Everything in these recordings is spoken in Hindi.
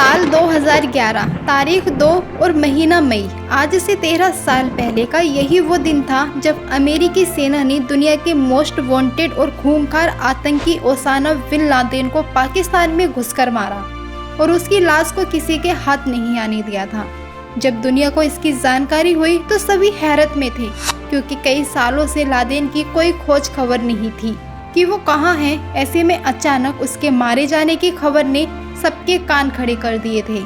साल 2011, तारीख 2 और महीना मई। आज से 13 साल पहले का यही वो दिन था जब अमेरिकी सेना ने दुनिया के मोस्ट वांटेड और खूंखार आतंकी ओसामा बिन लादेन को पाकिस्तान में घुसकर मारा और उसकी लाश को किसी के हाथ नहीं आने दिया था। जब दुनिया को इसकी जानकारी हुई तो सभी हैरत में थे, क्योंकि कई सालों से लादेन की कोई खोज खबर नहीं थी कि वो कहाँ है। ऐसे में अचानक उसके मारे जाने की खबर ने सबके कान खड़े कर दिए थे।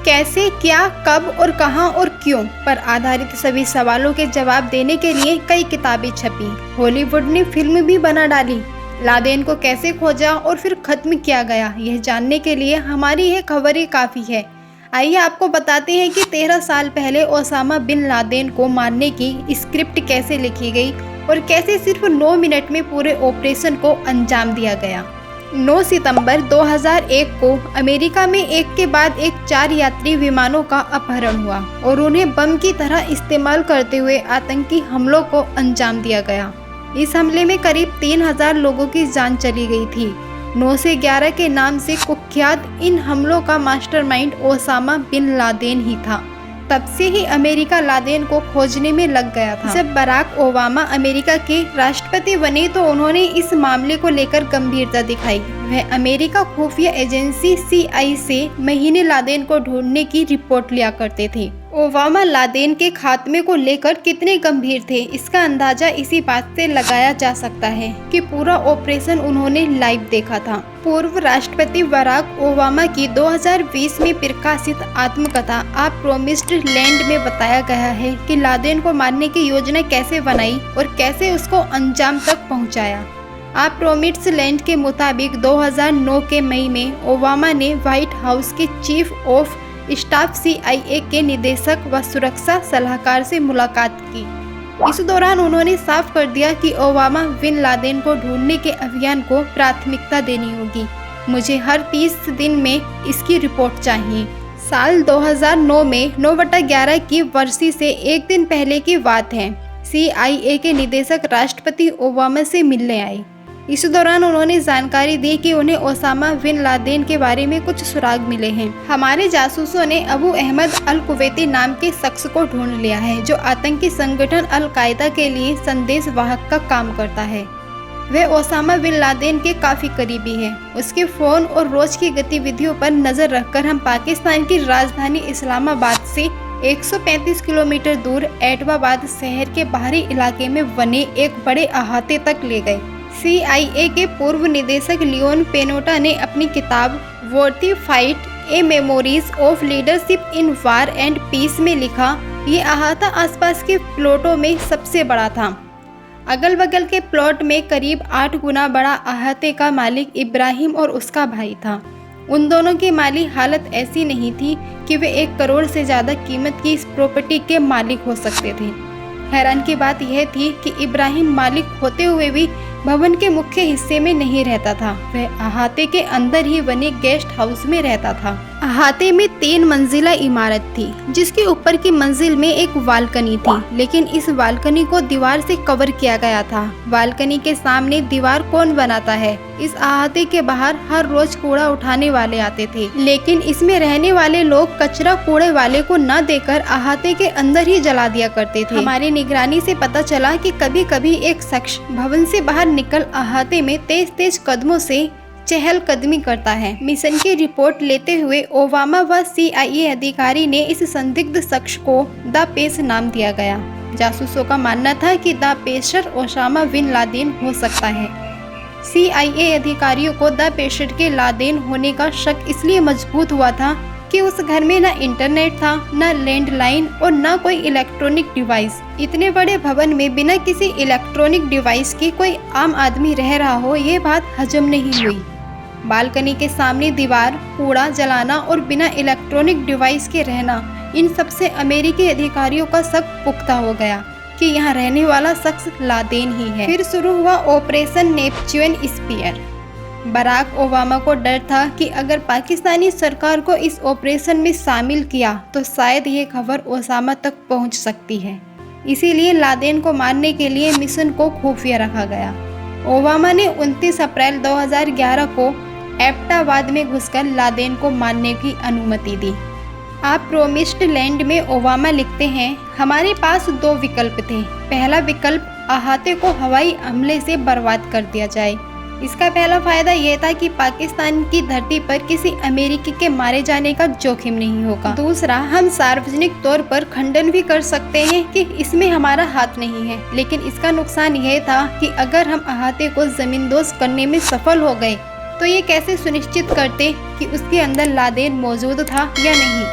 कैसे, क्या, कब और कहां और क्यों पर आधारित सभी सवालों के जवाब देने के लिए कई किताबें छपी। हॉलीवुड ने फिल्म भी बना डाली। लादेन को कैसे खोजा और फिर खत्म किया गया, यह जानने के लिए हमारी यह खबर ही काफ़ी है। आइए आपको बताते हैं कि 13 साल पहले ओसामा बिन लादेन को मारने की स्क्रिप्ट कैसे लिखी गई और कैसे सिर्फ 9 मिनट में पूरे ऑपरेशन को अंजाम दिया गया। 9 सितंबर 2001 को अमेरिका में एक के बाद एक 4 यात्री विमानों का अपहरण हुआ और उन्हें बम की तरह इस्तेमाल करते हुए आतंकी हमलों को अंजाम दिया गया। इस हमले में करीब 3000 लोगों की जान चली गई थी। 9 से 11 के नाम से कुख्यात इन हमलों का मास्टरमाइंड ओसामा बिन लादेन ही था। तब से ही अमेरिका लादेन को खोजने में लग गया था। जब बराक ओबामा अमेरिका के राष्ट्रपति बने तो उन्होंने इस मामले को लेकर गंभीरता दिखाई। वह अमेरिका खुफिया एजेंसी CIA से महीने लादेन को ढूंढने की रिपोर्ट लिया करते थे। ओबामा लादेन के खात्मे को लेकर कितने गंभीर थे, इसका अंदाजा इसी बात से लगाया जा सकता है कि पूरा ऑपरेशन उन्होंने लाइव देखा था। पूर्व राष्ट्रपति बराक ओबामा की 2020 में प्रकाशित आत्मकथा आ प्रोमिस्ड लैंड में बताया गया है कि लादेन को मारने की योजना कैसे बनाई और कैसे उसको अंजाम तक पहुंचाया। आ प्रोमिस्ड लैंड के मुताबिक 2009 के मई में ओबामा ने व्हाइट हाउस के चीफ ऑफ स्टाफ CIA के निदेशक व सुरक्षा सलाहकार से मुलाकात की। इस दौरान उन्होंने साफ कर दिया कि ओबामा बिन लादेन को ढूंढने के अभियान को प्राथमिकता देनी होगी। मुझे हर 30 दिन में इसकी रिपोर्ट चाहिए। साल 2009 में 9/11 की वर्षी से एक दिन पहले की बात है। CIA के निदेशक राष्ट्रपति ओबामा से मिलने आए। इस दौरान उन्होंने जानकारी दी कि उन्हें ओसामा बिन लादेन के बारे में कुछ सुराग मिले हैं। हमारे जासूसों ने अबू अहमद अल कुवैती नाम के शख्स को ढूंढ लिया है, जो आतंकी संगठन अल कायदा के लिए संदेश वाहक का काम करता है। वह ओसामा बिन लादेन के काफ़ी करीबी है। उसके फ़ोन और रोज की गतिविधियों पर नज़र रखकर हम पाकिस्तान की राजधानी इस्लामाबाद से 135 किलोमीटर दूर एडवाबाद शहर के बाहरी इलाके में बने एक बड़े अहाते तक ले गए। CIA के पूर्व निदेशक लियोन पेनोटा ने अपनी किताब war fight a memories of leadership in war and peace में लिखा, ये अहाता आसपास के प्लॉटों में सबसे बड़ा था। अगल बगल के प्लॉट में करीब 8 गुना बड़ा अहाते का मालिक इब्राहिम और उसका भाई था। उन दोनों की माली हालत ऐसी नहीं थी कि वे 1 करोड़ से ज़्यादा कीमत की इस प्रॉपर्टी के मालिक हो सकते थे। हैरान की बात यह थी कि इब्राहिम मालिक होते हुए भी भवन के मुख्य हिस्से में नहीं रहता था। वह अहाते के अंदर ही बने गेस्ट हाउस में रहता था। अहाते में 3 मंजिला इमारत थी, जिसके ऊपर की मंजिल में एक बालकनी थी, लेकिन इस बालकनी को दीवार से कवर किया गया था। बालकनी के सामने दीवार कौन बनाता है? इस अहाते के बाहर हर रोज कूड़ा उठाने वाले आते थे, लेकिन इसमें रहने वाले लोग कचरा कूड़े वाले को न देकर अहाते के अंदर ही जला दिया करते थे। हमारी निगरानी से पता चला कि कभी कभी एक शख्स भवन से बाहर निकल अहाते में तेज तेज कदमों से चहलकदमी करता है। मिशन की रिपोर्ट लेते हुए ओबामा व CIA अधिकारी ने इस संदिग्ध शख्स को द पेश नाम दिया गया। जासूसों का मानना था कि the pacer Osama bin Laden हो सकता है। CIA अधिकारियों को द पेशर के लादेन होने का शक इसलिए मजबूत हुआ था कि उस घर में न इंटरनेट था, न लैंडलाइन और न कोई इलेक्ट्रॉनिक डिवाइस। इतने बड़े भवन में बिना किसी इलेक्ट्रॉनिक डिवाइस के कोई आम आदमी रह रहा हो, ये बात हजम नहीं हुई। बालकनी के सामने दीवार, कूड़ा जलाना और बिना इलेक्ट्रॉनिक डिवाइस के रहना, इन सबसे अमेरिकी अधिकारियों का शक पुख्ता हो गया कि यहाँ रहने वाला शख्स लादेन ही है। फिर शुरू हुआ operation Neptune spear. Barack Obama को डर था कि अगर पाकिस्तानी सरकार को इस ऑपरेशन में शामिल किया तो शायद ये खबर ओसामा तक पहुंच सकती है। इसीलिए लादेन को मारने के लिए मिशन को खुफिया रखा गया। ओबामा ने 29 अप्रैल 2011 को एबटाबाद में घुसकर लादेन को मारने की अनुमति दी। आप प्रोमिस्ड लैंड में ओबामा लिखते हैं, हमारे पास 2 विकल्प थे। पहला विकल्प अहाते को हवाई हमले से बर्बाद कर दिया जाए। इसका पहला फायदा यह था कि पाकिस्तान की धरती पर किसी अमेरिकी के मारे जाने का जोखिम नहीं होगा। दूसरा, हम सार्वजनिक तौर पर खंडन भी कर सकते हैं कि इसमें हमारा हाथ नहीं है, लेकिन इसका नुकसान यह था कि अगर हम अहाते को जमींदोज करने में सफल हो गए तो ये कैसे सुनिश्चित करते कि उसके अंदर लादेन मौजूद था या नहीं।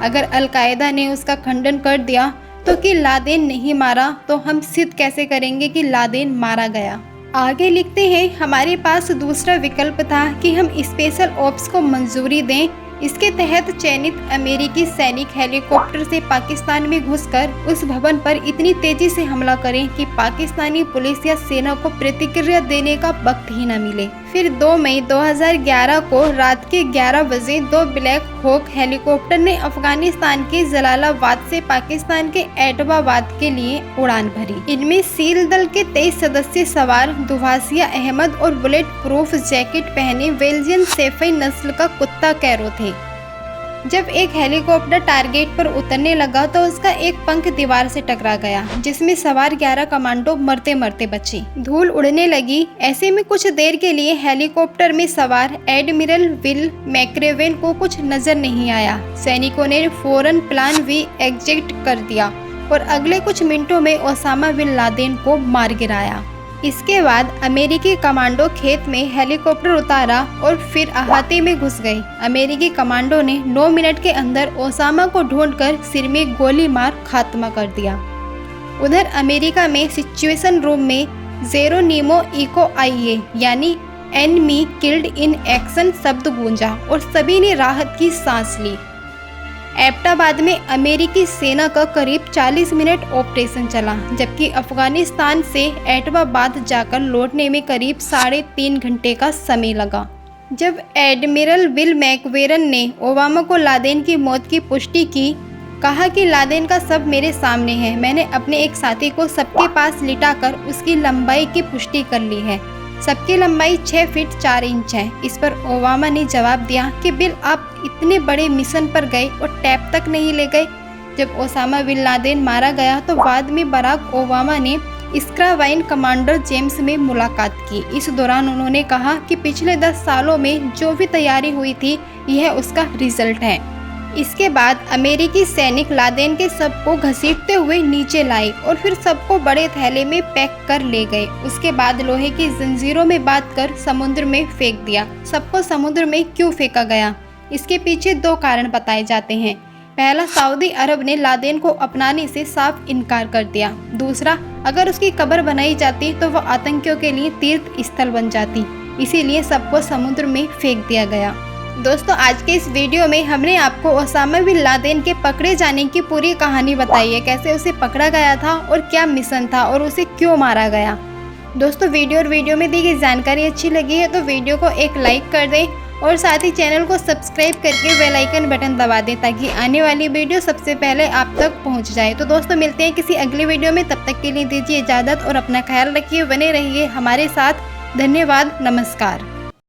अगर अलकायदा ने उसका खंडन कर दिया तो कि लादेन नहीं मारा, तो हम सिद्ध कैसे करेंगे कि लादेन मारा गया। आगे लिखते हैं, हमारे पास दूसरा विकल्प था कि हम स्पेशल ऑप्स को मंजूरी दें। इसके तहत चयनित अमेरिकी सैनिक हेलीकॉप्टर से पाकिस्तान में घुसकर उस भवन पर इतनी तेजी से हमला करें कि पाकिस्तानी पुलिस या सेना को प्रतिक्रिया देने का वक्त ही न मिले। फिर 2 मई 2011 को रात के 11 बजे 2 ब्लैक हॉक हेलीकॉप्टर ने अफगानिस्तान के जलालाबाद से पाकिस्तान के एबटाबाद के लिए उड़ान भरी। इनमें सील दल के 23 सदस्य सवार दुवासिया अहमद और बुलेट प्रूफ जैकेट पहने बेल्जियन सेफई नस्ल का कुत्ता कैरो थे। जब एक हेलीकॉप्टर टारगेट पर उतरने लगा तो उसका एक पंख दीवार से टकरा गया, जिसमें सवार 11 कमांडो मरते मरते बचे। धूल उड़ने लगी। ऐसे में कुछ देर के लिए हेलीकॉप्टर में सवार एडमिरल विल मैक्रेवेन को कुछ नजर नहीं आया। सैनिकों ने फौरन प्लान बी एग्जीक्यूट कर दिया और अगले कुछ मिनटों में ओसामा बिन लादेन को मार गिराया। इसके बाद अमेरिकी कमांडो खेत में हेलीकॉप्टर उतारा और फिर अहाते में घुस गए। अमेरिकी कमांडो ने 9 मिनट के अंदर ओसामा को ढूंढकर सिर में गोली मार खात्मा कर दिया। उधर अमेरिका में सिचुएशन रूम में जेरोनिमो इको आईए यानी एनमी किल्ड इन एक्शन शब्द गूंजा और सभी ने राहत की सांस ली। एबटाबाद में अमेरिकी सेना का करीब 40 मिनट ऑपरेशन चला, जबकि अफगानिस्तान से एबटाबाद जाकर लौटने में करीब 3.5 घंटे का समय लगा। जब एडमिरल विल मैक्वेरन ने ओबामा को लादेन की मौत की पुष्टि की, कहा कि लादेन का शव मेरे सामने है। मैंने अपने एक साथी को सबके पास लिटाकर उसकी लंबाई की पुष्टि कर ली है। सबकी लंबाई 6 फीट 4 इंच है। इस पर ओबामा ने जवाब दिया कि बिल, आप इतने बड़े मिशन पर गए और टैप तक नहीं ले गए। जब ओसामा बिन लादेन मारा गया तो बाद में बराक ओबामा ने स्क्रावाइन कमांडर जेम्स में मुलाकात की। इस दौरान उन्होंने कहा कि पिछले 10 सालों में जो भी तैयारी हुई थी, यह उसका रिजल्ट है। इसके बाद अमेरिकी सैनिक लादेन के शव को घसीटते हुए नीचे लाए और फिर सबको बड़े थैले में पैक कर ले गए। उसके बाद लोहे की जंजीरों में बांध कर समुद्र में फेंक दिया। सबको समुद्र में क्यों फेंका गया? इसके पीछे 2 कारण बताए जाते हैं। पहला, सऊदी अरब ने लादेन को अपनाने से साफ इनकार कर दिया। दूसरा, अगर उसकी कब्र बनाई जाती तो वह आतंकियों के लिए तीर्थ स्थल बन जाती, इसीलिए सबको समुद्र में फेंक दिया गया। दोस्तों, आज के इस वीडियो में हमने आपको ओसामा बिन लादेन के पकड़े जाने की पूरी कहानी बताई है, कैसे उसे पकड़ा गया था और क्या मिशन था और उसे क्यों मारा गया। दोस्तों, वीडियो में दी गई जानकारी अच्छी लगी है तो वीडियो को एक लाइक कर दें और साथ ही चैनल को सब्सक्राइब करके बेल आइकन बटन दबा दें ताकि आने वाली वीडियो सबसे पहले आप तक पहुंच जाए। तो दोस्तों, मिलते हैं किसी अगली वीडियो में। तब तक के लिए दीजिए इजाज़त और अपना ख्याल रखिए। बने रहिए हमारे साथ। धन्यवाद। नमस्कार।